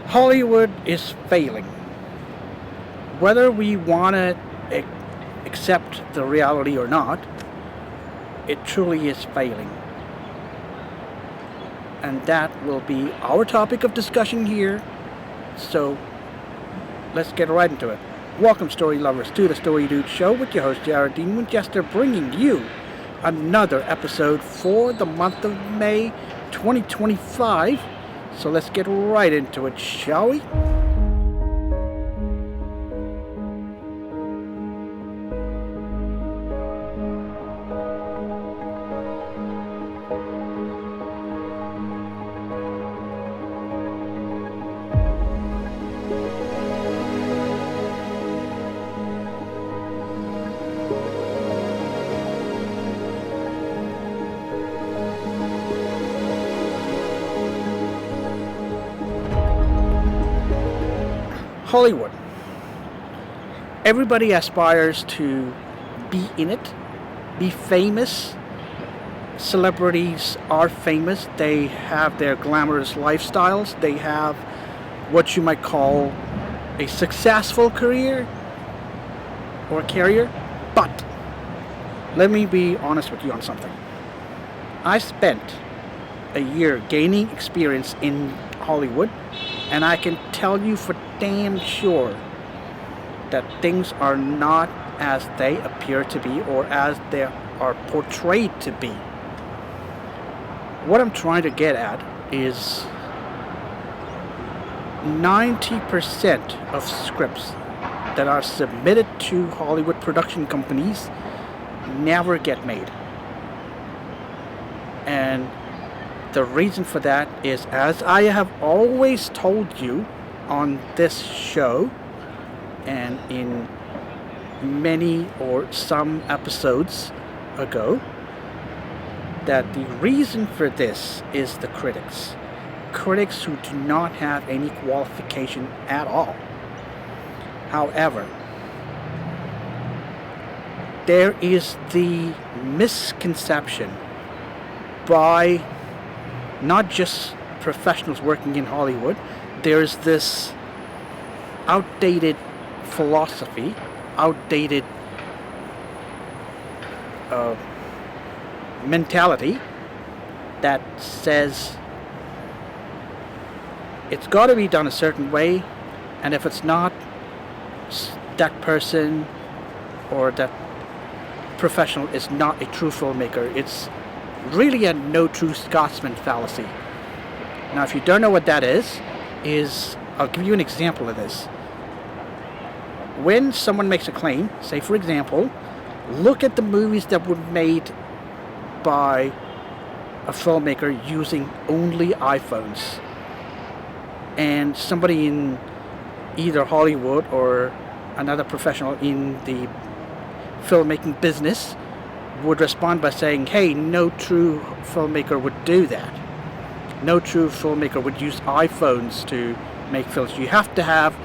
Hollywood is failing. Whether we want to accept the reality or not, it truly is failing. And that will be our topic of discussion here. So let's get right into it. Welcome, story lovers, to the Story Dude Show with your host, Jared Dean Winchester, bringing you another episode for the month of May 2025. So let's get right into it, shall we? Hollywood. Everybody aspires to be in it, be famous. Celebrities are famous. They have their glamorous lifestyles. They have what you might call a successful career or career. But let me be honest with you on something. I spent a year gaining experience in Hollywood, and I can tell you for damn sure that things are not as they appear to be or as they are portrayed to be. What I'm trying to get at is 90% of scripts that are submitted to Hollywood production companies never get made. And the reason for that is, as I have always told you on this show and in many or some episodes ago, that the reason for this is the critics. Critics who do not have any qualification at all. However, there is the misconception by not just professionals working in Hollywood. There's this outdated philosophy, outdated mentality that says it's got to be done a certain way, and if it's not, that person or that professional is not a true filmmaker. It's really a no true Scotsman fallacy. Now, if you don't know what that is I'll give you an example of this. When someone makes a claim, say for example, look at the movies that were made by a filmmaker using only iPhones, and somebody in either Hollywood or another professional in the filmmaking business would respond by saying, hey, no true filmmaker would do that. No true filmmaker would use iPhones to make films. You have to have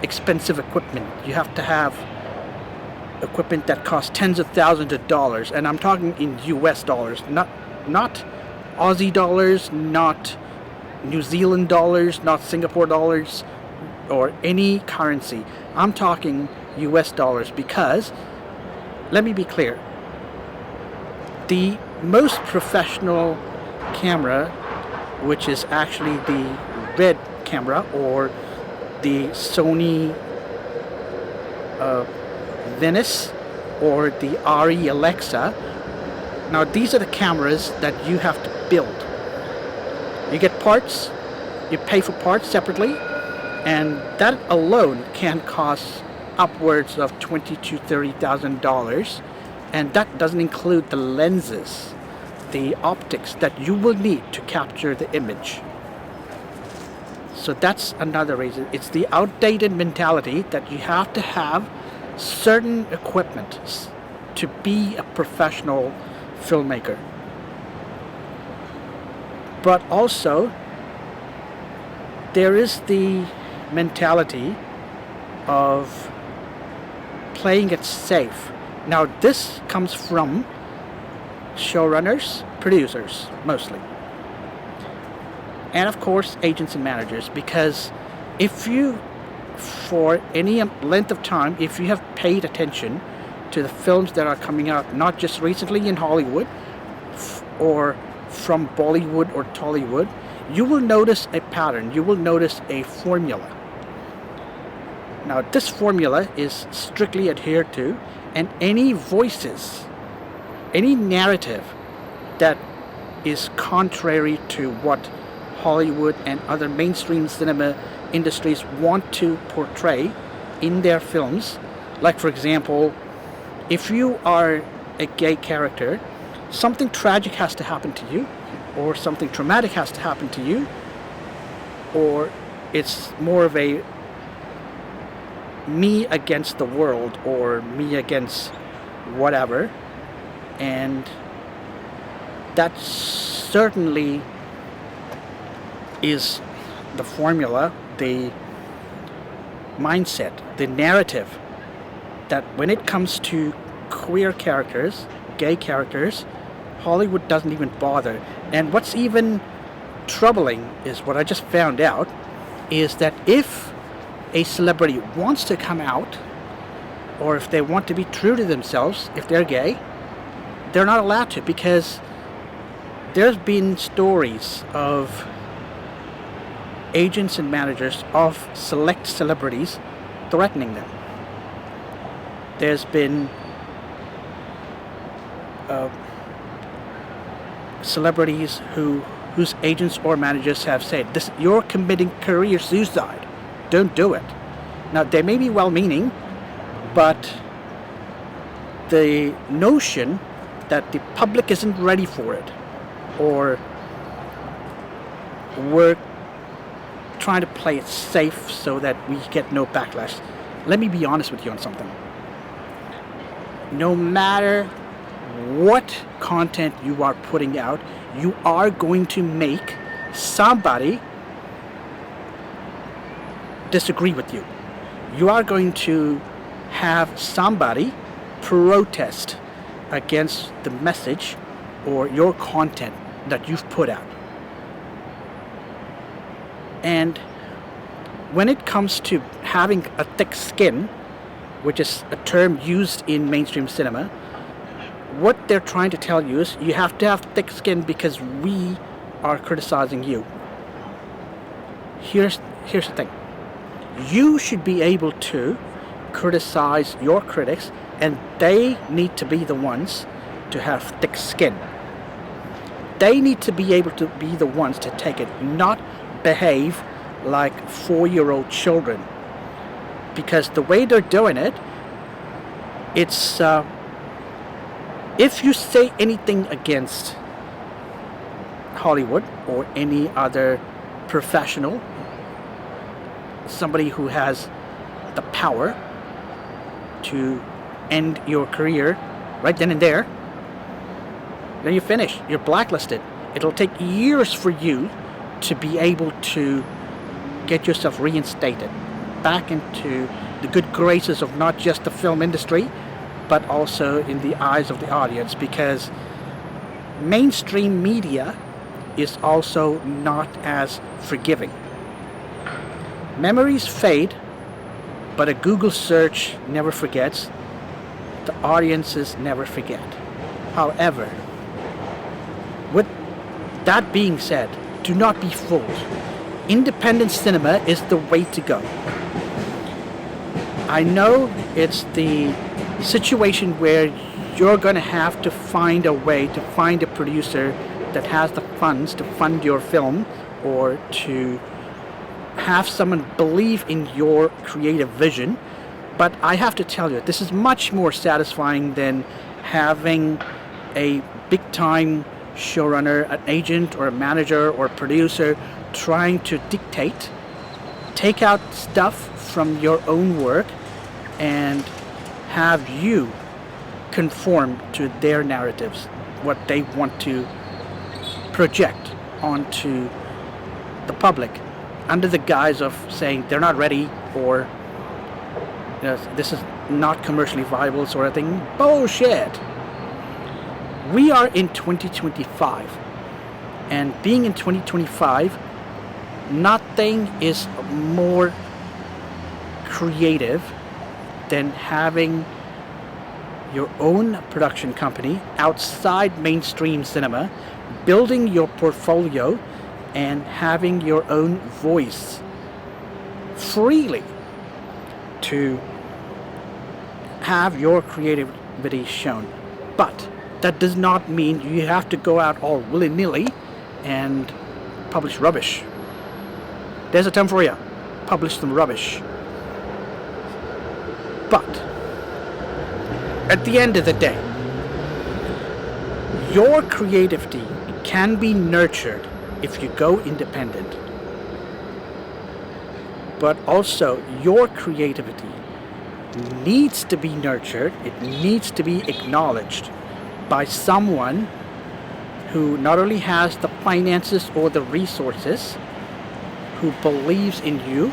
expensive equipment. You have to have equipment that costs tens of thousands of dollars. And I'm talking in US dollars, not Aussie dollars, not New Zealand dollars, not Singapore dollars, or any currency. I'm talking US dollars because, let me be clear, the most professional camera, which is actually the Red camera or the Sony Venice or the RE Alexa, now these are the cameras that you have to build. You get parts, you pay for parts separately, and that alone can cost upwards of $20,000 to $30,000, and that doesn't include the lenses, the optics that you will need to capture the image. So that's another reason. It's the outdated mentality that you have to have certain equipment to be a professional filmmaker. But also, there is the mentality of playing it safe. Now, this comes from showrunners, producers, mostly. And of course, agents and managers, because if you, for any length of time, if you have paid attention to the films that are coming out, not just recently in Hollywood or from Bollywood or Tollywood, you will notice a pattern, you will notice a formula. Now, this formula is strictly adhered to, and any voices, any narrative that is contrary to what Hollywood and other mainstream cinema industries want to portray in their films, like for example, if you are a gay character, something tragic has to happen to you, or something traumatic has to happen to you, or it's more of a me against the world or me against whatever, and that certainly is the formula, the mindset, the narrative that when it comes to queer characters, gay characters, Hollywood doesn't even bother. And what's even troubling is what I just found out is that if a celebrity wants to come out, or if they want to be true to themselves, if they're gay, they're not allowed to, because there's been stories of agents and managers of select celebrities threatening them. There's been celebrities whose agents or managers have said, "This, you're committing career suicide. Don't do it." Now, they may be well-meaning, but the notion that the public isn't ready for it, or we're trying to play it safe so that we get no backlash. Let me be honest with you on something. No matter what content you are putting out, you are going to make somebody disagree with you. You are going to have somebody protest against the message or your content that you've put out. And when it comes to having a thick skin, which is a term used in mainstream cinema, what they're trying to tell you is you have to have thick skin because we are criticizing you. Here's the thing. You should be able to criticize your critics, and they need to be the ones to have thick skin. They need to be able to be the ones to take it, not behave like 4-year-old children. Because the way they're doing it, it's if you say anything against Hollywood or any other professional, somebody who has the power to end your career right then and there, then you finish. You're blacklisted. It'll take years for you to be able to get yourself reinstated back into the good graces of not just the film industry, but also in the eyes of the audience, because mainstream media is also not as forgiving. Memories fade, but a Google search never forgets. The audiences never forget. However, with that being said, do not be fooled. Independent cinema is the way to go. I know it's the situation where you're going to have to find a way to find a producer that has the funds to fund your film, or to have someone believe in your creative vision. But I have to tell you, this is much more satisfying than having a big-time showrunner, an agent or a manager or a producer trying to dictate, take out stuff from your own work and have you conform to their narratives, what they want to project onto the public, under the guise of saying they're not ready, or this is not commercially viable sort of thing. Bullshit. We are in 2025, and being in 2025 Nothing is more creative than having your own production company outside mainstream cinema, building your portfolio, and having your own voice freely to have your creativity shown. But that does not mean you have to go out all willy-nilly and publish rubbish. There's a term for you. Publish some rubbish. But at the end of the day, your creativity can be nurtured if you go independent. But also, your creativity needs to be nurtured. It needs to be acknowledged by someone who not only has the finances or the resources, who believes in you,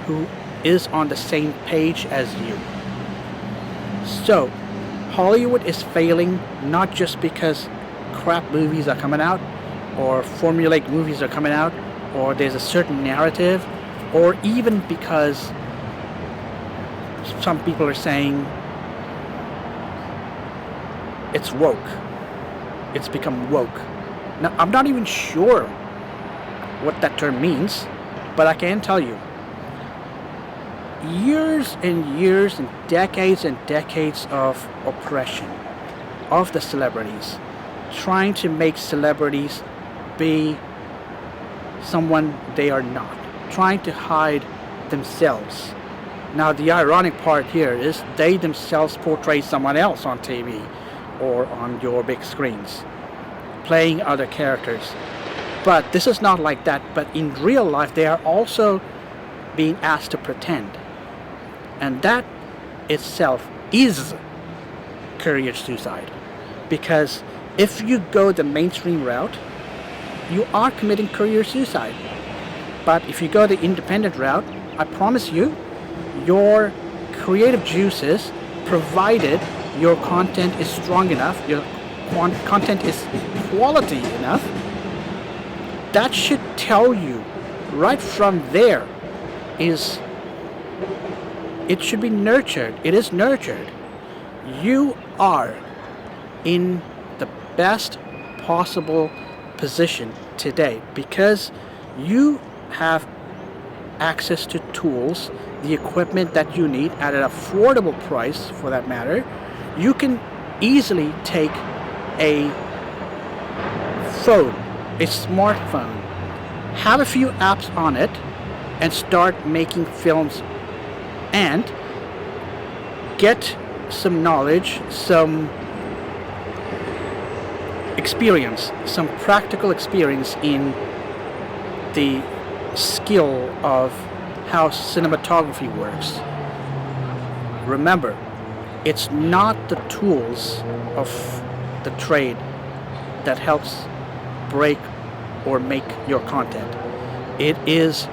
who is on the same page as you. So, Hollywood is failing not just because crap movies are coming out, or formulaic movies are coming out, or there's a certain narrative, or even because some people are saying it's woke. It's become woke. Now, I'm not even sure what that term means, but I can tell you, years and years and decades of oppression of the celebrities, trying to make celebrities be someone they are not, trying to hide themselves. Now, the ironic part here is they themselves portray someone else on TV or on your big screens, playing other characters. But this is not like that. But in real life, they are also being asked to pretend. And that itself is career suicide. Because if you go the mainstream route, you are committing career suicide. But if you go the independent route, I promise you, your creative juices, provided your content is strong enough, your content is quality enough, that should tell you right from there is it should be nurtured. It is nurtured. You are in the best possible position today because you have access to tools, the equipment that you need at an affordable price for that matter. You can easily take a phone, a smartphone, have a few apps on it, and start making films and get some knowledge, some experience, some practical experience in the skill of how cinematography works. Remember, it's not the tools of the trade that helps break or make your content. It is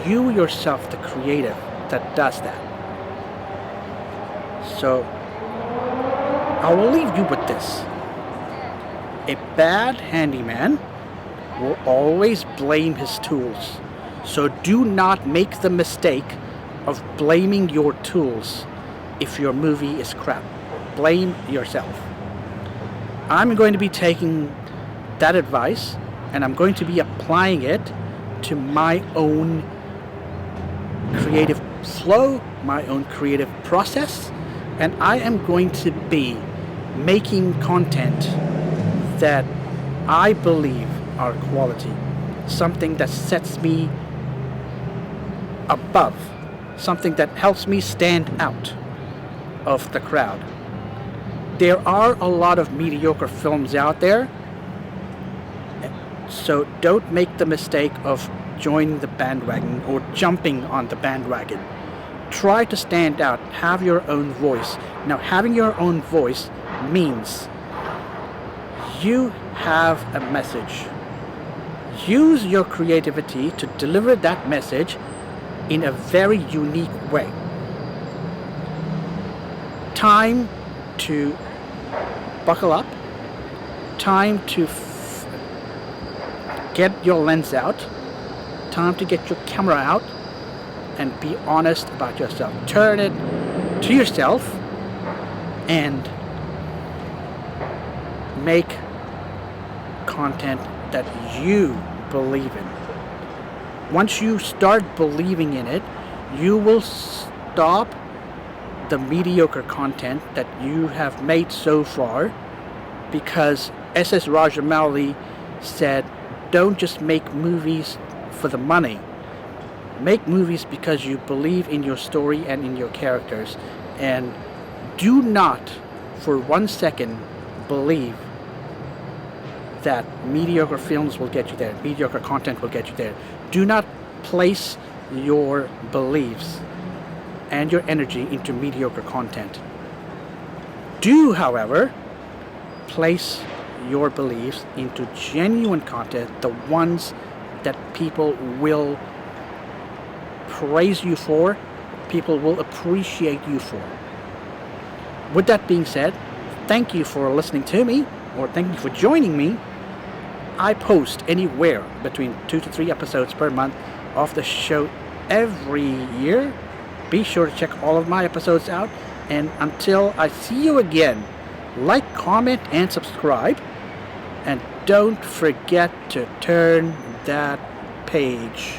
you yourself, the creative, that does that. So I will leave you with this. A bad handyman will always blame his tools. So do not make the mistake of blaming your tools if your movie is crap. Blame yourself. I'm going to be taking that advice and I'm going to be applying it to my own creative flow, my own creative process, and I am going to be making content that I believe are quality, something that sets me above, something that helps me stand out of the crowd. There are a lot of mediocre films out there, so don't make the mistake of joining the bandwagon or jumping on the bandwagon. Try to stand out, have your own voice. Now, having your own voice means you have a message. Use your creativity to deliver that message in a very unique way. Time to buckle up. Time to get your lens out. time to get your camera out and be honest about yourself. Turn it to yourself and make content that you believe in. Once you start believing in it, you will stop the mediocre content that you have made so far, because S.S. Rajamouli said, don't just make movies for the money. Make movies because you believe in your story and in your characters, and do not for 1 second believe that mediocre films will get you there, mediocre content will get you there. Do not place your beliefs and your energy into mediocre content. Do, however, place your beliefs into genuine content, the ones that people will praise you for, people will appreciate you for. With that being said, thank you for listening to me, or thank you for joining me. I post anywhere between 2 to 3 episodes per month of the show every year. Be sure to check all of my episodes out, and until I see you again, like, comment, and subscribe, and don't forget to turn that page.